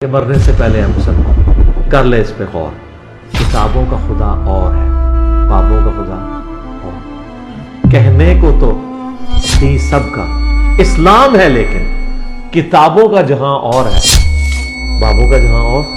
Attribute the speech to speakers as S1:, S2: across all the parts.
S1: کہ مرنے سے پہلے ہے مسلمان، کر لے اس پہ غور۔ کتابوں کا خدا اور ہے، بابوں کا خدا اور۔ کہنے کو تو تھی سب کا اسلام ہے، لیکن کتابوں کا جہاں اور ہے، بابوں کا جہاں اور۔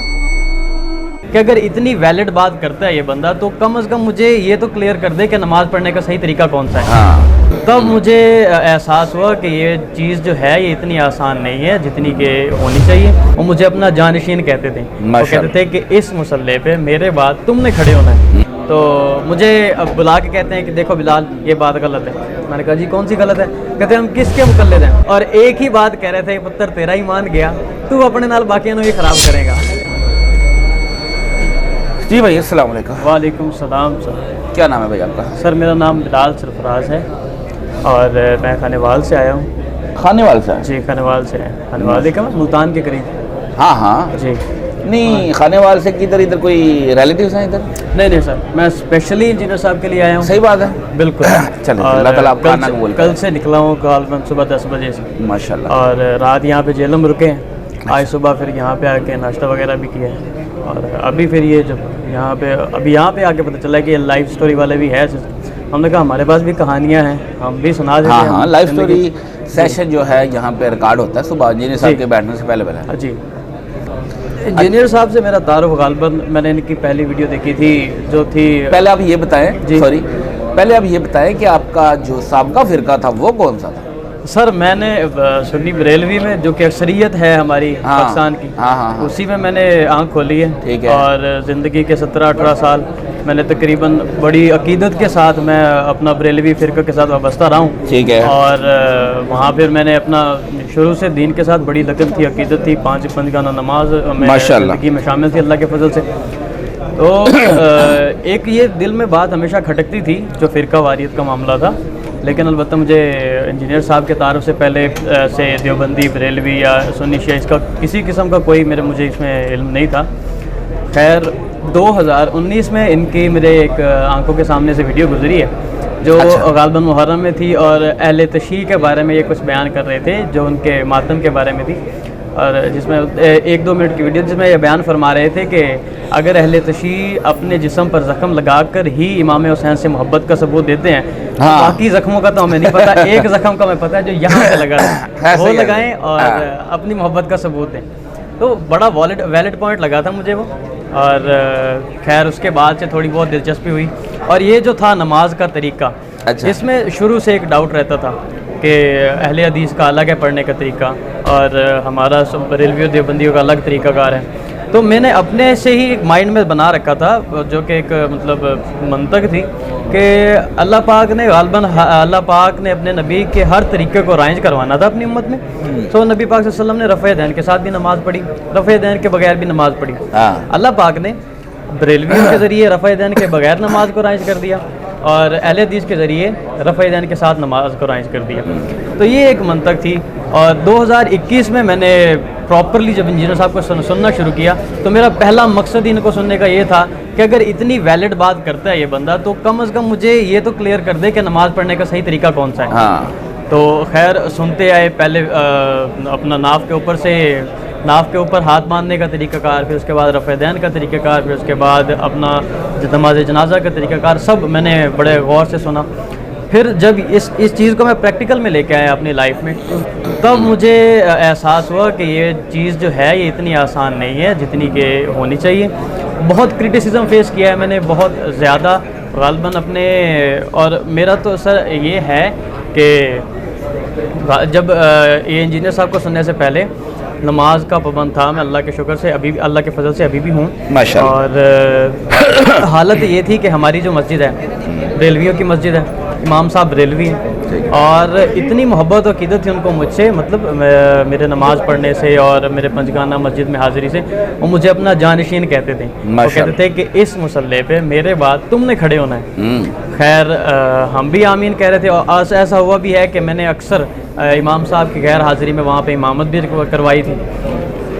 S2: کہ اگر اتنی ویلڈ بات کرتا ہے یہ بندہ تو کم از کم مجھے یہ تو کلیئر کر دے کہ نماز پڑھنے کا صحیح طریقہ کون سا ہے۔ تب مجھے احساس ہوا کہ یہ چیز جو ہے یہ اتنی آسان نہیں ہے جتنی کہ ہونی چاہیے۔ اور مجھے اپنا جانشین کہتے تھے، وہ کہتے تھے کہ اس مسئلے پہ میرے بعد تم نے کھڑے ہونا ہے۔ تو مجھے اب بلا کے کہتے ہیں کہ دیکھو بلال یہ بات غلط ہے۔ میں نے کہا جی کون سی غلط ہے؟ کہتے ہیں ہم کس کے مقلد ہیں، اور ایک ہی بات کہہ رہے تھے پتر تیرا ہی مان گیا، تو اپنے نال باقیوں کو ہی خراب کرے گا۔
S3: جی بھائی السلام علیکم۔
S2: وعلیکم السلام سر۔
S3: کیا نام ہے بھائی آپ کا؟
S2: سر میرا نام بلال سرفراز ہے اور میں خانیوال سے آیا ہوں۔
S3: خانیوال سے؟
S2: جی خانیوال سے ہے، خانیوال دیکھا ملتان کے قریب۔
S3: ہاں ہاں
S2: جی
S3: نہیں، خانیوال سے کدھر ادھر کوئی ریلیٹیوز ہیں ادھر؟
S2: نہیں سر، میں اسپیشلی انجینئر صاحب کے لیے آیا ہوں۔
S3: صحیح بات ہے،
S2: بالکل۔
S3: چلیں اللہ تعالیٰ آپ کا آنا قبول کرے۔
S2: کل سے نکلا ہوں کالبند صبح 10 بجے سے،
S3: ماشاء اللہ،
S2: اور رات یہاں پہ جہلم رکے ہیں۔ آج صبح پھر یہاں پہ آ کے ناشتہ وغیرہ بھی کیا ہے، اور ابھی پھر یہ جب یہاں پہ آ کے پتہ چلا کہ یہ لائف سٹوری والے بھی ہے۔ ہم نے کہا ہمارے پاس بھی کہانیاں ہیں، ہم بھی سنا دیتے ہیں۔
S3: ہاں لائف سٹوری سیشن جو ہے یہاں پہ ریکارڈ ہوتا ہے صبح انجینئر صاحب کے بیٹھنے سے پہلے پہلے۔
S2: جی انجینئر صاحب سے میرا تعارف غالباً میں نے ان کی پہلی ویڈیو دیکھی تھی جو تھی۔
S3: پہلے آپ یہ بتائیں،
S2: جی
S3: سوری، پہلے آپ یہ بتائیں کہ آپ کا جو سابقہ فرقہ تھا وہ کون سا تھا؟
S2: سر میں نے سنی بریلوی میں، جو کہ اکثریت ہے ہماری پاکستان کی، اسی میں میں نے آنکھ کھولی ہے، اور زندگی کے 17-18 سال میں نے تقریباً بڑی عقیدت کے ساتھ میں اپنا بریلوی فرقہ کے ساتھ وابستہ رہا ہوں۔
S3: ٹھیک ہے۔
S2: اور وہاں پھر میں نے اپنا شروع سے دین کے ساتھ بڑی لگن تھی، عقیدت تھی، 5 پنجگانہ نماز میں زندگی میں شامل تھی اللہ کے فضل سے۔ تو ایک یہ دل میں بات ہمیشہ کھٹکتی تھی جو فرقہ واریت کا معاملہ تھا، لیکن البتہ مجھے انجینئر صاحب کے تعارف سے پہلے سے دیوبندی بریلوی یا سنی شیعہ اس کا کسی قسم کا کوئی مجھے اس میں علم نہیں تھا۔ خیر 2019 میں ان کی میرے ایک آنکھوں کے سامنے سے ویڈیو گزری ہے جو غالباً محرم میں تھی، اور اہل تشیع کے بارے میں یہ کچھ بیان کر رہے تھے جو ان کے ماتم کے بارے میں تھی، اور جس میں 1-2 منٹ کی ویڈیو جس میں یہ بیان فرما رہے تھے کہ اگر اہل تشیع اپنے جسم پر زخم لگا کر ہی امام حسین سے محبت کا ثبوت دیتے ہیں، باقی زخموں کا تو ہمیں نہیں پتہ، ایک زخم کا ہمیں پتہ ہے جو یہاں پہ لگا ہے وہ لگائیں اور اپنی محبت کا ثبوت دیں۔ تو بڑا ویلڈ پوائنٹ لگا تھا مجھے وہ، اور خیر اس کے بعد سے تھوڑی بہت دلچسپی ہوئی۔ اور یہ جو تھا نماز کا طریقہ، اس میں شروع سے ایک ڈاؤٹ رہتا تھا کہ اہل حدیث کا الگ ہے پڑھنے کا طریقہ اور ہمارا بریلوی اور دیوبندیوں کا الگ طریقہ کار ہے۔ تو میں نے اپنے سے ہی ایک مائنڈ میں بنا رکھا تھا جو کہ ایک مطلب منطق تھی کہ اللہ پاک نے غالباً اپنے نبی کے ہر طریقے کو رائج کروانا تھا اپنی امت میں۔ تو نبی پاک صلی اللہ علیہ وسلم نے رفع دین کے ساتھ بھی نماز پڑھی، رفع دین کے بغیر بھی نماز پڑھی۔ اللہ پاک نے بریلویوں کے ذریعے رفع دین کے بغیر نماز کو رائج کر دیا، اور اہل حدیث کے ذریعے رفع دین کے ساتھ نماز کو رائج کر دیا۔ تو یہ ایک منطق تھی، اور 2021 میں نے پراپرلی جب انجینئر صاحب کو سننا شروع کیا تو میرا پہلا مقصد ان کو سننے کا یہ تھا کہ اگر اتنی ویلڈ بات کرتا ہے یہ بندہ تو کم از کم مجھے یہ تو کلیئر کر دے کہ نماز پڑھنے کا صحیح طریقہ کون سا ہے۔ تو خیر سنتے آئے، پہلے اپنا ناف کے اوپر ہاتھ باندھنے کا طریقہ کار، پھر اس کے بعد رفع دین کا طریقہ کار، پھر اس کے بعد اپنا نماز جنازہ کا طریقہ کار، سب میں نے بڑے غور سے سنا۔ پھر جب اس چیز کو میں پریکٹیکل میں لے کے آیا اپنی لائف میں، تب مجھے احساس ہوا کہ یہ چیز جو ہے یہ اتنی آسان نہیں ہے جتنی کہ ہونی چاہیے۔ بہت کرٹیسزم فیس کیا ہے میں نے، بہت زیادہ غالباً اپنے، اور میرا تو سر یہ ہے کہ جب یہ انجینئر صاحب کو سننے سے پہلے نماز کا پابند تھا میں، اللہ کے شکر سے ابھی بھی، اللہ کے فضل سے ابھی بھی ہوں۔ اور حالت یہ تھی کہ ہماری جو مسجد ہے بریلویوں کی مسجد ہے، امام صاحب بریلوی ہیں، اور اتنی محبت و عقیدت تھی ان کو مجھ سے، مطلب میرے نماز پڑھنے سے اور میرے پنجگانہ مسجد میں حاضری سے، وہ مجھے اپنا جانشین کہتے تھے۔ وہ کہتے تھے کہ اس مسئلے پہ میرے بعد تم نے کھڑے ہونا ہے۔ خیر ہم بھی آمین کہہ رہے تھے، اور ایسا ہوا بھی ہے کہ میں نے اکثر امام صاحب کی غیر حاضری میں وہاں پہ امامت بھی کروائی تھی۔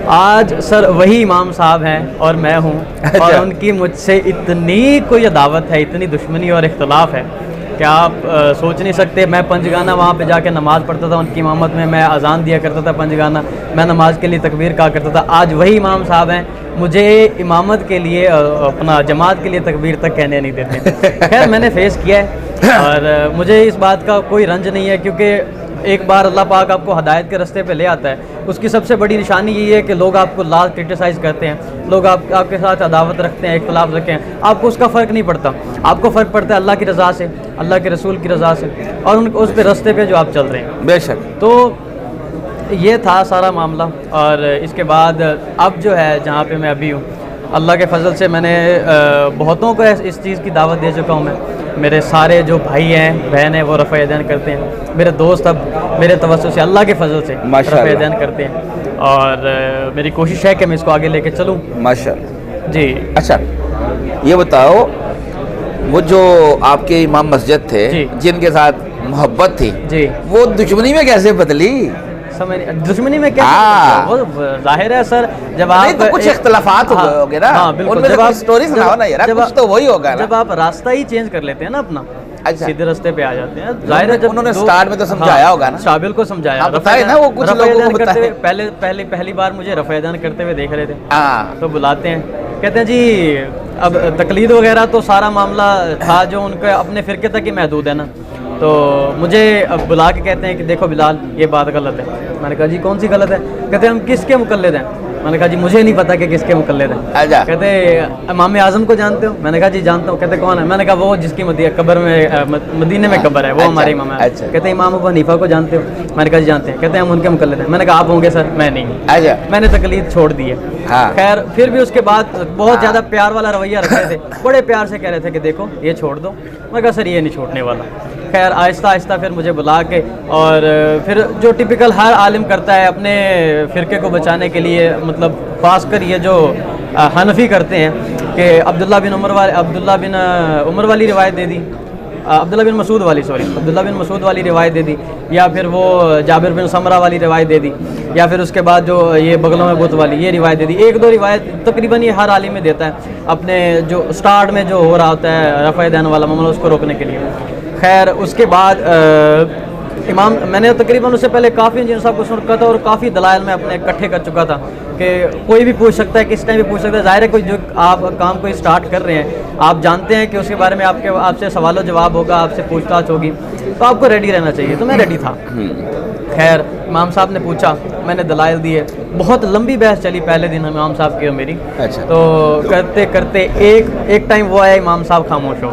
S2: آج سر وہی امام صاحب ہیں اور میں ہوں، اور ان کی مجھ سے اتنی کوئی عداوت ہے، اتنی دشمنی اور اختلاف ہے کہ آپ سوچ نہیں سکتے. میں پنجگانہ وہاں پہ جا کے نماز پڑھتا تھا ان کی امامت میں اذان دیا کرتا تھا پنجگانہ, میں نماز کے لیے تکبیر کہا کرتا تھا. آج وہی امام صاحب ہیں مجھے امامت کے لیے اپنا جماعت کے لیے تکبیر تک کہنے نہیں دیتے. خیر میں نے فیس کیا ہے اور مجھے اس بات کا کوئی رنج نہیں ہے, کیونکہ ایک بار اللہ پاک آپ کو ہدایت کے راستے پہ لے آتا ہے, اس کی سب سے بڑی نشانی یہی ہے کہ لوگ آپ کو لاز کرٹیسائز کرتے ہیں, لوگ آپ کے ساتھ عداوت رکھتے ہیں, اختلاف رکھتے ہیں, آپ کو اس کا فرق نہیں پڑتا. آپ کو فرق پڑتا ہے اللہ کی رضا سے, اللہ کے رسول کی رضا سے, اور اس پہ راستے پہ جو آپ چل رہے ہیں.
S3: بے شک.
S2: تو یہ تھا سارا معاملہ. اور اس کے بعد اب جو ہے جہاں پہ میں ابھی ہوں, اللہ کے فضل سے میں نے بہتوں کو اس چیز کی دعوت دے چکا ہوں. میں میرے سارے جو بھائی ہیں بہن ہیں وہ رفع یدین کرتے ہیں, میرے دوست اب میرے توسط سے اللہ کے فضل سے رفع یدین کرتے ہیں, اور میری کوشش ہے کہ میں اس کو آگے لے کے چلوں.
S3: ماشاءاللہ.
S2: جی
S3: اچھا یہ بتاؤ, وہ جو آپ کے امام مسجد تھے
S2: جی,
S3: جن کے ساتھ محبت تھی
S2: جی,
S3: وہ دشمنی میں کیسے بدلی؟
S2: دشمنی میں کیا وہ ظاہر ہے سر, جب آپ
S3: تو کچھ اختلافات ہو گئے نا, ان میں سے کوئی سٹوری سناؤ نا یار, کچھ تو وہی ہوگا نا.
S2: جب آپ راستہ ہی چینج کر لیتے ہیں نا اپنا, سیدھے راستے پہ آ جاتے ہیں, ظاہر ہے جب
S3: انہوں نے سٹارٹ میں تو سمجھایا ہوگا نا.
S2: شابل کو سمجھایا,
S3: بتائے نا وہ کچھ لوگوں کو بتائے.
S2: پہلی بار مجھے رفع یدین کرتے ہوئے دیکھ رہے تھے, تو بلاتے ہیں, کہتے ہیں جی اب تقلید وغیرہ تو سارا معاملہ تھا جو ان کے اپنے فرقے تک ہی محدود ہے نا. تو مجھے اب بلا کے کہتے ہیں کہ دیکھو بلال یہ بات غلط ہے. میں نے کہا جی کون سی غلط ہے؟ کہتے ہیں ہم کس کے مقلد ہیں؟ میں نے کہا جی مجھے نہیں پتا کہ کس کے مقلد ہیں. کہتے امام اعظم کو جانتے ہو؟ میں نے کہا جی جانتا ہوں. کہتے کون ہے؟ میں نے کہا وہ جس کی قبر میں مدینے میں قبر ہے وہ ہمارے امام ہے. کہتے امام ابو حنیفہ کو جانتے ہو؟ میں نے کہا جی جانتے ہیں. کہتے ہیں ہم ان کے مقلد ہیں. میں نے کہا آپ ہوں گے سر, میں نہیں, میں نے تقلید چھوڑ دی ہے. خیر پھر بھی اس کے بعد بہت زیادہ پیار والا رویہ رکھتے تھے, بڑے پیار سے کہہ رہے تھے کہ دیکھو یہ چھوڑ دو. میں کہا سر یہ نہیں چھوڑنے والا. خیر آہستہ آہستہ پھر مجھے بلا کے, اور پھر جو ٹپیکل ہر عالم کرتا ہے اپنے فرقے کو بچانے کے لیے, مطلب خاص کر یہ جو حنفی کرتے ہیں کہ عبداللہ بن عمر والی روایت دے دی, عبداللہ بن مسعود والی روایت دے دی, یا پھر وہ جابر بن سمرہ والی روایت دے دی, یا پھر اس کے بعد جو یہ بغلوں میں بت والی یہ روایت دے دی. ایک دو روایت تقریباً یہ ہر عالم میں دیتا ہے اپنے جو سٹارٹ میں جو ہو رہا ہوتا ہے رفع یدین والا معاملہ, اس کو روکنے کے لیے. خیر اس کے بعد امام میں نے تقریباً اس سے پہلے کافی انجینئر صاحب کو سن رکھا تھا, اور کافی دلائل میں اپنے اکٹھے کر چکا تھا کہ کوئی بھی پوچھ سکتا ہے, کس ٹائم بھی پوچھ سکتا ہے. ظاہر ہے کوئی جو آپ کام کو اسٹارٹ کر رہے ہیں, آپ جانتے ہیں کہ اس کے بارے میں آپ سے سوال و جواب ہوگا, آپ سے پوچھ تاچھ ہوگی, تو آپ کو ریڈی رہنا چاہیے. تو میں ریڈی تھا. خیر امام صاحب نے پوچھا, میں نے دلائل دیے, بہت لمبی بحث چلی پہلے دن امام صاحب کی اور میری. تو کرتے کرتے ایک ٹائم وہ آیا, امام صاحب خاموش ہو,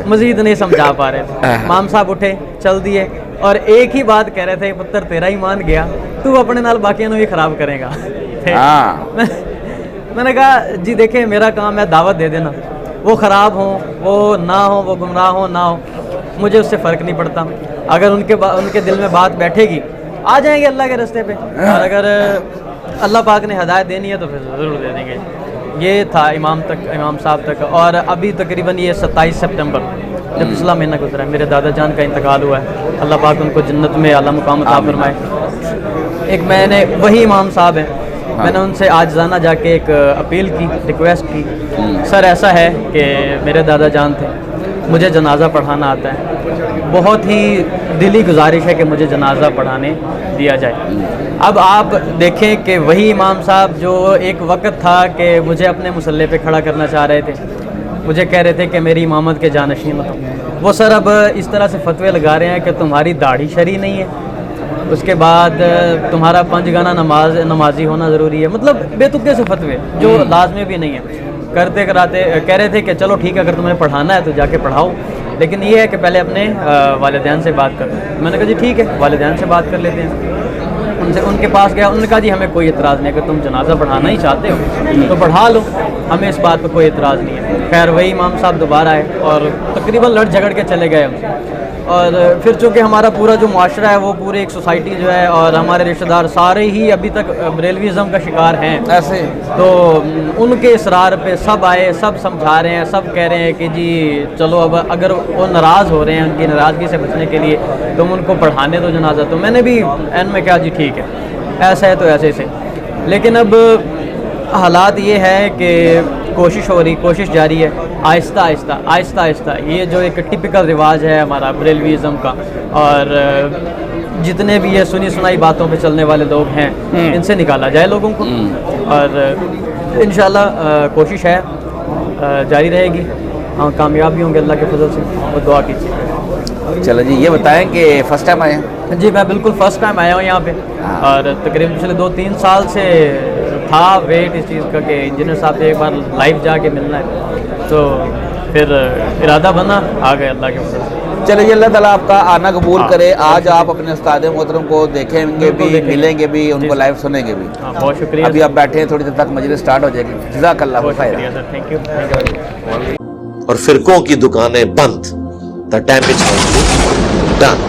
S2: مزید نہیں سمجھا پا رہے تھے. امام صاحب اٹھے, چل دیے, اور ایک ہی بات کہہ رہے تھے, پتر تیرا ایمان گیا, تو اپنے نال باقیوں بھی خراب کرے گا. میں نے کہا جی دیکھیں میرا کام ہے دعوت دے دینا, وہ خراب ہوں, وہ نہ ہوں, وہ گمراہ ہوں نہ ہوں, مجھے اس سے فرق نہیں پڑتا. اگر ان کے دل میں بات بیٹھے گی آ جائیں گے اللہ کے راستے پہ, اور اگر اللہ پاک نے ہدایت دینی ہے تو پھر ضرور دے دیں گے. یہ تھا امام صاحب تک. اور ابھی تقریباً یہ 27 سپتمبر جب پچھلا مہینہ گزرا ہے, میرے دادا جان کا انتقال ہوا ہے. اللہ پاک ان کو جنت میں اعلیٰ مقام عطا فرمائے. ایک میں نے وہی امام صاحب ہیں, میں نے ان سے عاجزانہ جا کے ایک اپیل کی, ریکویسٹ کی, سر ایسا ہے کہ میرے دادا جان تھے, مجھے جنازہ پڑھانا آتا ہے, بہت ہی دلی گزارش ہے کہ مجھے جنازہ پڑھانے دیا جائے. اب آپ دیکھیں کہ وہی امام صاحب جو ایک وقت تھا کہ مجھے اپنے مصلی پہ کھڑا کرنا چاہ رہے تھے, مجھے کہہ رہے تھے کہ میری امامت کے جانشین ہو, وہ سر اب اس طرح سے فتوے لگا رہے ہیں کہ تمہاری داڑھی شرعی نہیں ہے, اس کے بعد تمہارا پنجگانہ نمازی ہونا ضروری ہے. مطلب بے تکے سے فتوے جو لازمی بھی نہیں ہے. کرتے کراتے کہہ رہے تھے کہ چلو ٹھیک ہے, اگر تمہیں پڑھانا ہے تو جا کے پڑھاؤ, لیکن یہ ہے کہ پہلے اپنے والدین سے بات کرو. میں نے کہا جی ٹھیک ہے, والدین سے بات کر لیتے ہیں. ان کے پاس گیا, انہوں نے کہا جی ہمیں کوئی اعتراض نہیں, اگر تم جنازہ پڑھانا ہی چاہتے ہو تو پڑھا لو, ہمیں اس بات پہ کوئی اعتراض نہیں ہے. خیر وہی امام صاحب دوبارہ آئے اور تقریباً لڑ جھگڑ کے چلے گئے ہم سے. اور پھر چونکہ ہمارا پورا جو معاشرہ ہے وہ پورے ایک سوسائٹی جو ہے, اور ہمارے رشتہ دار سارے ہی ابھی تک بریلویزم کا شکار ہیں ایسے, تو ان کے اصرار پہ سب آئے, سب سمجھا رہے ہیں, سب کہہ رہے ہیں کہ جی چلو اب اگر وہ ناراض ہو رہے ہیں, ان کی ناراضگی سے بچنے کے لیے تم ان کو پڑھانے دو جنازہ. تو میں نے بھی این میں کہا جی ٹھیک ہے, ایسا ہے تو ایسے سے. لیکن اب حالات یہ ہے کہ کوشش ہو رہی، کوشش جاری ہے، آہستہ آہستہ آہستہ آہستہ. یہ جو ایک ٹپیکل رواج ہے ہمارا بریلویزم کا، اور جتنے بھی یہ سنی سنائی باتوں پہ چلنے والے لوگ ہیں ان سے نکالا جائے لوگوں کو. اور انشاءاللہ کوشش ہے جاری رہے گی، ہاں کامیاب بھی ہوں گے اللہ کے فضل سے، اور دعا کیجیے.
S3: چلو جی، یہ بتائیں کہ فرسٹ ٹائم آئے ہیں؟
S2: جی میں بالکل فرسٹ ٹائم آیا ہوں یہاں پہ، اور تقریباً پچھلے 2-3 سال سے تھا ویٹ اس چیز کا کہ انجینئر صاحب سے ایک بار لائیو جا کے ملنا ہے، تو پھر ارادہ بنا، آ گئے اللہ کے فضل سے.
S3: چلیے، اللہ تعالیٰ آپ کا آنا قبول کرے. آج آپ اپنے استاد محترم کو دیکھیں گے بھی، ملیں گے بھی، ان کو لائیو سنیں گے بھی.
S2: بہت شکریہ.
S3: ابھی آپ بیٹھے ہیں، تھوڑی دیر تک مجلس سٹارٹ ہو جائے گی. جزاک اللہ خیر.
S2: شکریہ سر، تھینک یو.
S1: اور فرقوں کی دکانیں بند. The damage has been done.